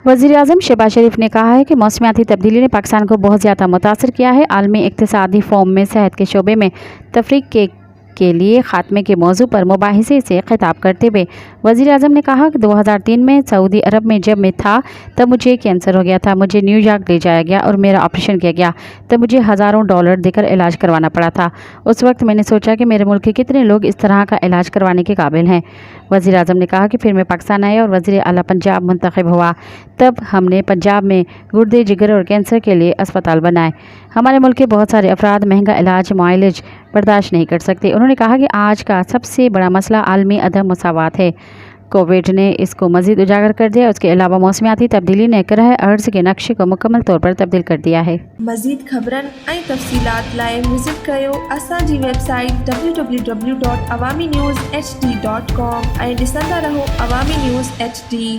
वज़ीर-ए-आज़म शहबाज शरीफ ने कहा है कि मौसमियाती तब्दीली ने पाकिस्तान को बहुत ज़्यादा मुतासर किया है। आलमी इक़्तिसादी फ़ोरम में सेहत के शोबे में तफरीक के लिए खात्मे के मौजू पर मुबाहिसे से खिताब करते हुए वज़ीर-ए-आज़म ने कहा कि 2003 में सऊदी अरब में जब मैं था तब मुझे कैंसर हो गया था। मुझे न्यूयॉर्क ले जाया गया और मेरा ऑपरेशन किया गया। तब मुझे हज़ारों डॉलर देकर इलाज करवाना पड़ा था। उस वक्त मैंने सोचा कि मेरे मुल्क के कितने लोग इस तरह का इलाज करवाने के काबिल हैं। वज़ीर-ए-आज़म ने कहा कि फिर मैं पाकिस्तान आया और वज़ीर आला पंजाब मुंतखब हुआ। तब हमने पंजाब में गुर्दे, जिगर और कैंसर के लिए अस्पताल बनाए। हमारे मुल्क के बहुत सारे अफराद महंगा इलाज मुआलज बर्दाश्त नहीं कर सकते। उन्होंने कहा कि आज का सबसे बड़ा मसला आलमी अदम मसावात है। कोविड ने इसको मज़ीद उजागर कर दिया। उसके अलावा मौसमियाती तब्दीली ने करह अर्ज़ के नक्शे को मुकम्मल तौर पर तब्दील कर दिया है। मज़ीद ख़बरनि ऐं तफ़सीलात लाइ विज़िट कयो असांजी वेबसाइट www.awamiNewsHD.com ऐं ॾिसंदा रहो अवामी न्यूज़ HD।